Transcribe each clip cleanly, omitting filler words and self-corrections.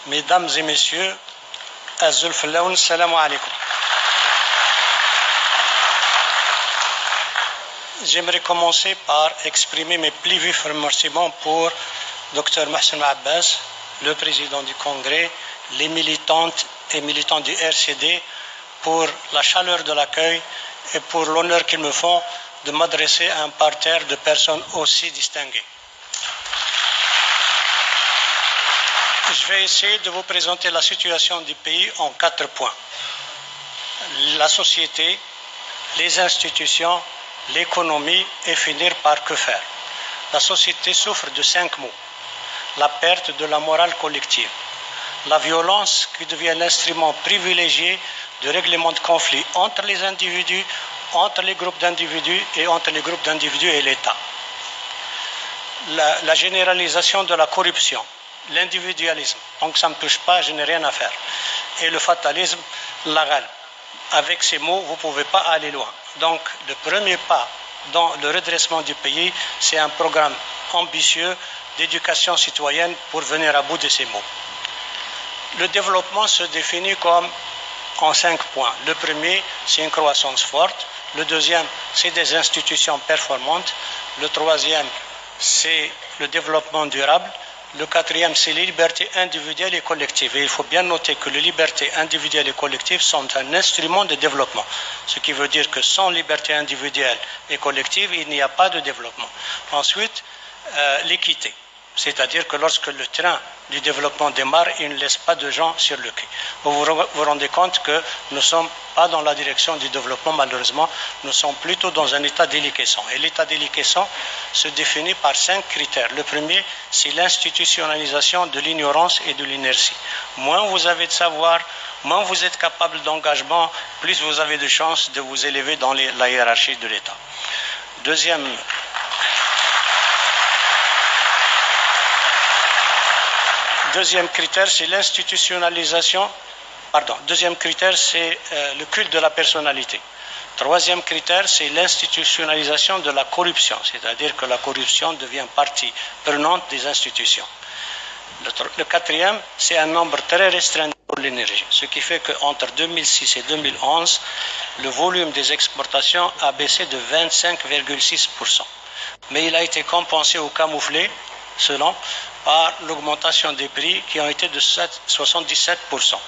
Mesdames et messieurs, Azul Fallaoun, salam alaikum. J'aimerais commencer par exprimer mes plus vifs remerciements pour Dr Mohsen Abbas, le président du Congrès, les militantes et militants du RCD, pour la chaleur de l'accueil et pour l'honneur qu'ils me font de m'adresser à un parterre de personnes aussi distinguées. Je vais essayer de vous présenter la situation du pays en 4 points. La société, les institutions, l'économie et finir par que faire. La société souffre de 5 maux. La perte de la morale collective, la violence qui devient l'instrument privilégié de règlement de conflits entre les individus, entre les groupes d'individus et entre les groupes d'individus et l'État. La généralisation de la corruption, l'individualisme, donc ça ne me touche pas, je n'ai rien à faire. Et le fatalisme, l'aral. Avec ces mots, vous ne pouvez pas aller loin. Donc le premier pas dans le redressement du pays, c'est un programme ambitieux d'éducation citoyenne pour venir à bout de ces mots. Le développement se définit comme en 5 points. Le premier, c'est une croissance forte. Le deuxième, c'est des institutions performantes. Le troisième, c'est le développement durable. Le quatrième, c'est les libertés individuelles et collectives. Et il faut bien noter que les libertés individuelles et collectives sont un instrument de développement. Ce qui veut dire que sans liberté individuelle et collective, il n'y a pas de développement. Ensuite, l'équité. C'est-à-dire que lorsque le train du développement démarre, il ne laisse pas de gens sur le quai. Vous vous rendez compte que nous ne sommes pas dans la direction du développement, malheureusement, nous sommes plutôt dans un état déliquescent. Et l'état déliquescent se définit par 5 critères. Le premier, c'est l'institutionnalisation de l'ignorance et de l'inertie. Moins vous avez de savoir, moins vous êtes capable d'engagement, plus vous avez de chances de vous élever dans la hiérarchie de l'État. Deuxième critère, c'est l'institutionnalisation. Deuxième critère, c'est le culte de la personnalité. Troisième critère, c'est l'institutionnalisation de la corruption, c'est-à-dire que la corruption devient partie prenante des institutions. Le quatrième, c'est un nombre très restreint pour l'énergie, ce qui fait qu'entre 2006 et 2011, le volume des exportations a baissé de 25,6%. Mais il a été compensé ou camouflé, selon, par l'augmentation des prix qui ont été de 77%.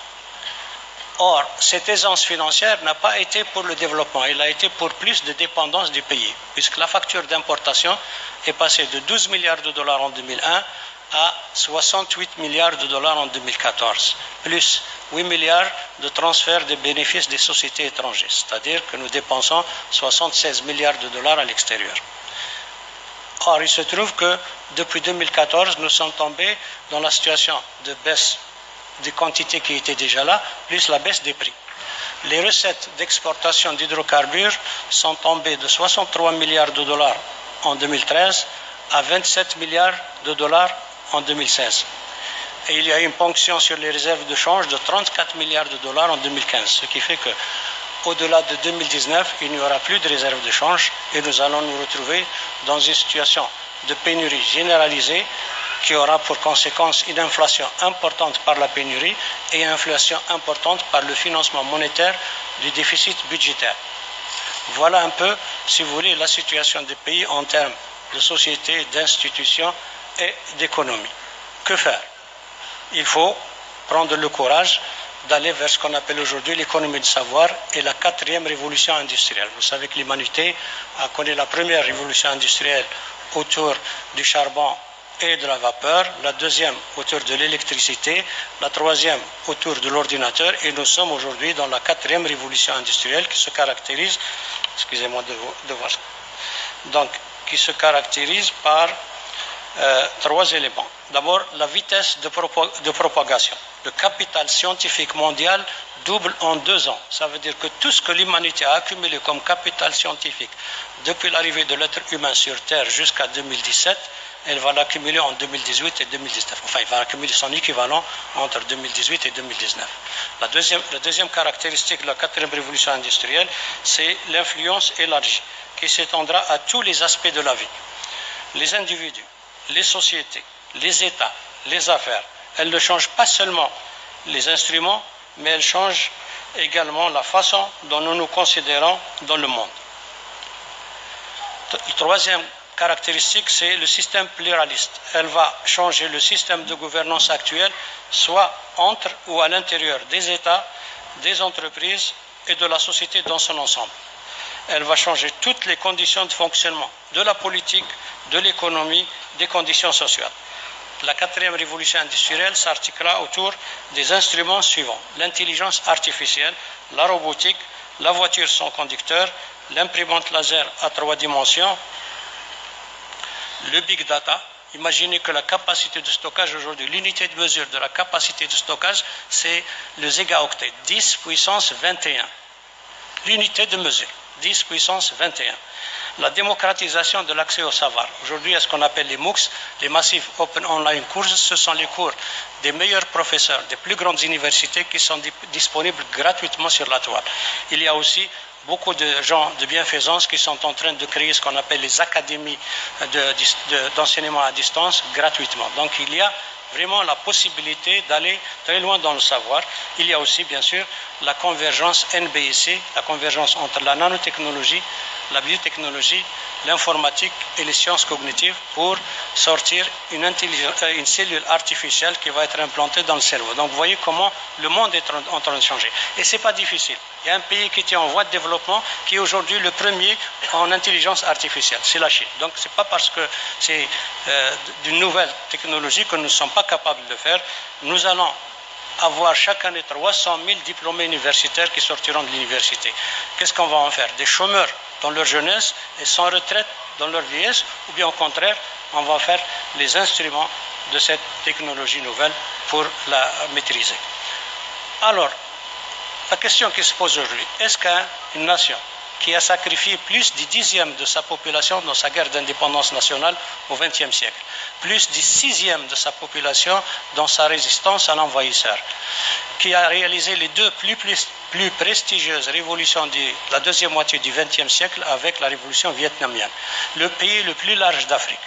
Or, cette aisance financière n'a pas été pour le développement, elle a été pour plus de dépendance du pays, puisque la facture d'importation est passée de 12 milliards de dollars en 2001 à 68 milliards de dollars en 2014, plus 8 milliards de transferts de bénéfices des sociétés étrangères, c'est-à-dire que nous dépensons 76 milliards de dollars à l'extérieur. Or, il se trouve que depuis 2014, nous sommes tombés dans la situation de baisse des quantités qui étaient déjà là, plus la baisse des prix. Les recettes d'exportation d'hydrocarbures sont tombées de 63 milliards de dollars en 2013 à 27 milliards de dollars en 2016. Et il y a une ponction sur les réserves de change de 34 milliards de dollars en 2015, ce qui fait que au-delà de 2019, il n'y aura plus de réserves de change et nous allons nous retrouver dans une situation de pénurie généralisée qui aura pour conséquence une inflation importante par la pénurie et une inflation importante par le financement monétaire du déficit budgétaire. Voilà un peu, si vous voulez, la situation des pays en termes de société, d'institutions et d'économie. Que faire? Il faut prendre le courage d'aller vers ce qu'on appelle aujourd'hui l'économie du savoir et la 4e révolution industrielle. Vous savez que l'humanité a connu la première révolution industrielle autour du charbon et de la vapeur, la deuxième autour de l'électricité, la troisième autour de l'ordinateur, et nous sommes aujourd'hui dans la 4e révolution industrielle qui se caractérise, excusez-moi de voir ça, donc qui se caractérise par 3 éléments. D'abord, la vitesse de propagation. Le capital scientifique mondial double en 2 ans. Ça veut dire que tout ce que l'humanité a accumulé comme capital scientifique depuis l'arrivée de l'être humain sur Terre jusqu'à 2017, elle va l'accumuler en 2018 et 2019. Enfin, il va accumuler son équivalent entre 2018 et 2019. La deuxième caractéristique de la 4e révolution industrielle, c'est l'influence élargie qui s'étendra à tous les aspects de la vie. Les individus, les sociétés, les États, les affaires, Elle ne change pas seulement les instruments, mais elle change également la façon dont nous nous considérons dans le monde. La troisième caractéristique, c'est le système pluraliste. Elle va changer le système de gouvernance actuel, soit entre ou à l'intérieur des États, des entreprises et de la société dans son ensemble. Elle va changer toutes les conditions de fonctionnement de la politique, de l'économie, des conditions sociales. La quatrième révolution industrielle s'articulera autour des instruments suivants: l'intelligence artificielle, la robotique, la voiture sans conducteur, l'imprimante laser à 3 dimensions, le big data. Imaginez que la capacité de stockage aujourd'hui, l'unité de mesure de la capacité de stockage, c'est le gigaoctet, 10 puissance 21. L'unité de mesure, 10 puissance 21. La démocratisation de l'accès au savoir. Aujourd'hui, à ce qu'on appelle les MOOCs, les Massive Open Online Courses, ce sont les cours des meilleurs professeurs des plus grandes universités qui sont disponibles gratuitement sur la toile. Il y a aussi beaucoup de gens de bienfaisance qui sont en train de créer ce qu'on appelle les académies d'enseignement à distance gratuitement. Donc il y a vraiment la possibilité d'aller très loin dans le savoir. Il y a aussi bien sûr la convergence NBIC, la convergence entre la nanotechnologie, la biotechnologie, l'informatique et les sciences cognitives pour sortir une cellule artificielle qui va être implantée dans le cerveau. Donc vous voyez comment le monde est en train de changer. Et ce n'est pas difficile. Il y a un pays qui était en voie de développement qui est aujourd'hui le premier en intelligence artificielle, c'est la Chine. Donc ce n'est pas parce que c'est d'une nouvelle technologie que nous ne sommes pas capables de le faire. Nous allons avoir chaque année 300 000 diplômés universitaires qui sortiront de l'université. Qu'est-ce qu'on va en faire? Des chômeurs dans leur jeunesse et sans retraite dans leur vieillesse, ou bien au contraire, on va faire les instruments de cette technologie nouvelle pour la maîtriser. Alors, la question qui se pose aujourd'hui, est-ce qu'une nation qui a sacrifié plus du 10e de sa population dans sa guerre d'indépendance nationale au XXe siècle, plus du 6e de sa population dans sa résistance à l'envahisseur, qui a réalisé les deux plus prestigieuses révolutions de la deuxième moitié du XXe siècle avec la révolution vietnamienne, le pays le plus large d'Afrique,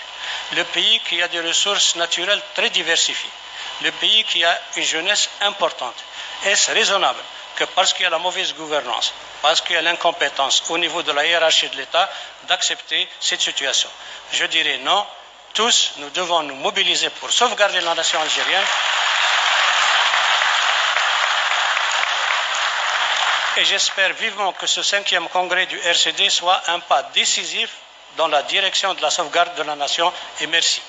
le pays qui a des ressources naturelles très diversifiées, le pays qui a une jeunesse importante. Est-ce raisonnable que parce qu'il y a la mauvaise gouvernance, parce qu'il y a l'incompétence au niveau de la hiérarchie de l'État, d'accepter cette situation? Je dirais non. Tous, nous devons nous mobiliser pour sauvegarder la nation algérienne. Et j'espère vivement que ce 5e congrès du RCD soit un pas décisif dans la direction de la sauvegarde de la nation. Et merci.